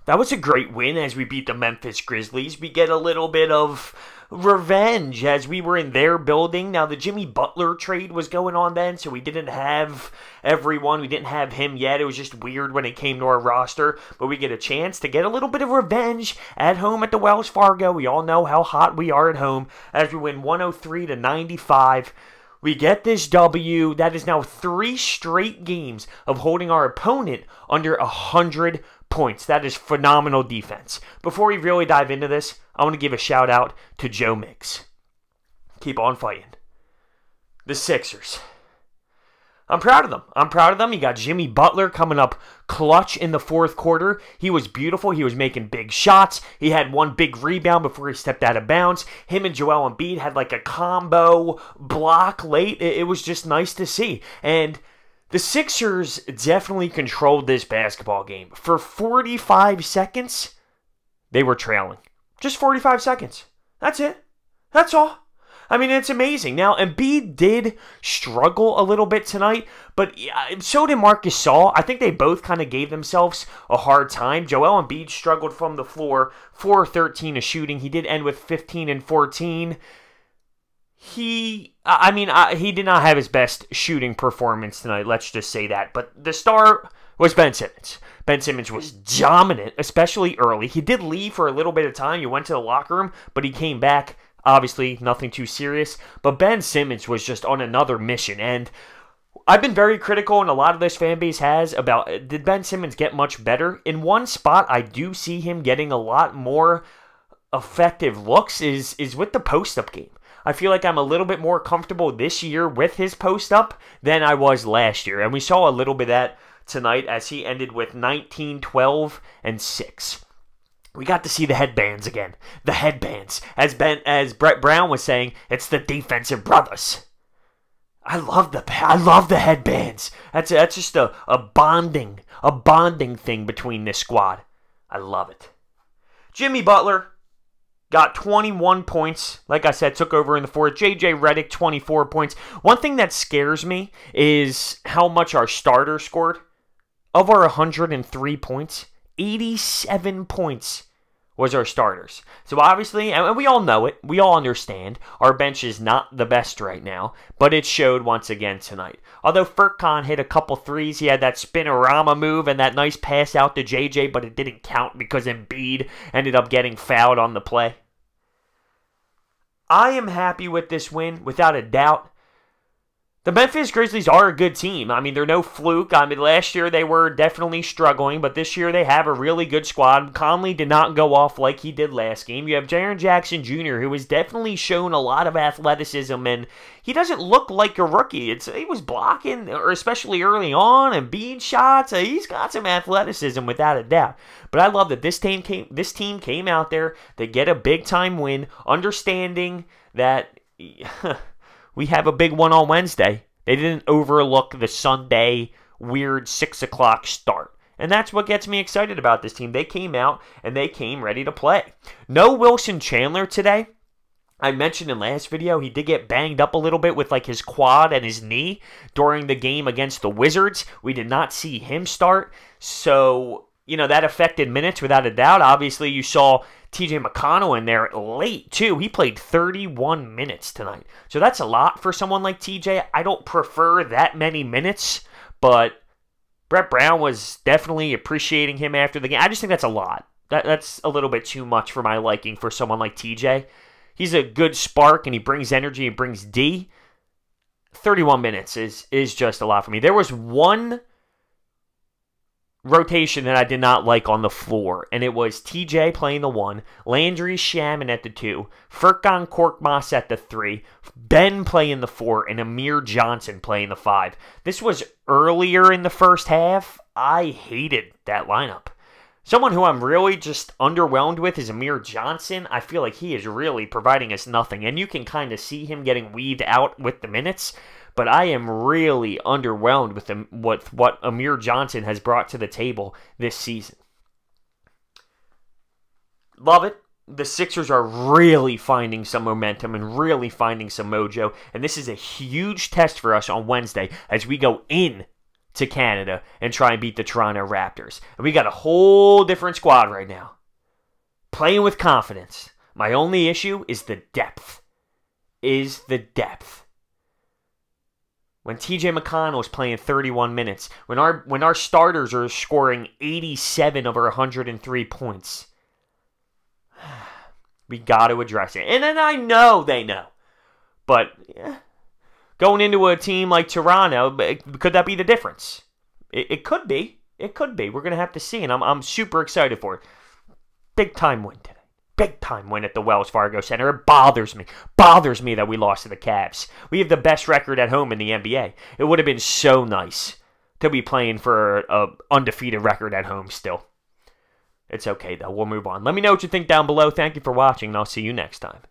That was a great win as we beat the Memphis Grizzlies. We get a little bit of revenge as we were in their building. Now, the Jimmy Butler trade was going on then, so we didn't have everyone. We didn't have him yet. It was just weird when it came to our roster. But we get a chance to get a little bit of revenge at home at the Wells Fargo. We all know how hot we are at home as we win 103-95. We get this W. That is now 3 straight games of holding our opponent under 100 points. That is phenomenal defense. Before we really dive into this, I want to give a shout out to Joe Miggs. Keep on fighting. The Sixers. I'm proud of them. I'm proud of them. You got Jimmy Butler coming up clutch in the fourth quarter. He was beautiful. He was making big shots. He had one big rebound before he stepped out of bounds. Him and Joel Embiid had like a combo block late. It was just nice to see. And the Sixers definitely controlled this basketball game. For 45 seconds, they were trailing. Just 45 seconds. That's it. That's all. I mean, it's amazing. Now, Embiid did struggle a little bit tonight, but so did Marc Gasol. I think they both kind of gave themselves a hard time. Joel Embiid struggled from the floor, 4-13 of shooting. He did end with 15 and 14. He did not have his best shooting performance tonight, let's just say that. But the star was Ben Simmons. Ben Simmons was dominant, especially early. He did leave for a little bit of time. He went to the locker room, but he came back. Obviously, nothing too serious. But Ben Simmons was just on another mission. And I've been very critical, and a lot of this fan base has, about did Ben Simmons get much better? In one spot, I do see him getting a lot more effective looks is with the post-up game. I feel like I'm a little bit more comfortable this year with his post-up than I was last year. And we saw a little bit of that tonight as he ended with 19, 12, and 6. We got to see the headbands again. The headbands. As Brett Brown was saying, it's the defensive brothers. I love the headbands. That's just a bonding thing between this squad. I love it. Jimmy Butler got 21 points. Like I said, took over in the fourth. J.J. Redick, 24 points. One thing that scares me is how much our starter scored. Of our 103 points, 87 points was our starters. So obviously, and we all know it, we all understand, our bench is not the best right now, but it showed once again tonight. Although Furkan hit a couple threes, he had that spinorama move and that nice pass out to JJ, but it didn't count because Embiid ended up getting fouled on the play. I am happy with this win, without a doubt. The Memphis Grizzlies are a good team. I mean, they're no fluke. I mean, last year they were definitely struggling, but this year they have a really good squad. Conley did not go off like he did last game. You have Jaren Jackson Jr., who has definitely shown a lot of athleticism, and he doesn't look like a rookie. He was blocking, or especially early on, and bead shots. He's got some athleticism without a doubt. But I love that this team came out there to get a big-time win, understanding that we have a big one on Wednesday. They didn't overlook the Sunday weird 6 o'clock start. And that's what gets me excited about this team. They came out and they came ready to play. No Wilson Chandler today. I mentioned in last video, he did get banged up a little bit with like his quad and his knee during the game against the Wizards. We did not see him start. So, that affected minutes without a doubt. Obviously, you saw TJ McConnell in there late, too. He played 31 minutes tonight. So that's a lot for someone like TJ. I don't prefer that many minutes, but Brett Brown was definitely appreciating him after the game. I just think that's a lot. That's a little bit too much for my liking for someone like TJ. He's a good spark, and he brings energy and brings D. 31 minutes is just a lot for me. There was one rotation that I did not like on the floor, and it was TJ playing the 1, Landry Shaman at the 2, Furkan Korkmaz at the 3, Ben playing the 4, and Amir Johnson playing the 5. This was earlier in the first half. I hated that lineup. Someone who I'm really just underwhelmed with is Amir Johnson. I feel like he is really providing us nothing, and you can kind of see him getting weaved out with the minutes. But I am really underwhelmed with what Amir Johnson has brought to the table this season. Love it. The Sixers are really finding some momentum and really finding some mojo. And this is a huge test for us on Wednesday as we go in to Canada and try and beat the Toronto Raptors. And we got a whole different squad right now. Playing with confidence. My only issue is the depth. When TJ McConnell is playing 31 minutes, when our starters are scoring 87 of our 103 points, we got to address it. And then I know they know. But going into a team like Toronto, could that be the difference? It could be. It could be. We're going to have to see, and I'm super excited for it. Big time win today. Big time win at the Wells Fargo Center. It bothers me. Bothers me that we lost to the Cavs. We have the best record at home in the NBA. It would have been so nice to be playing for an undefeated record at home still. It's okay, though. We'll move on. Let me know what you think down below. Thank you for watching, and I'll see you next time.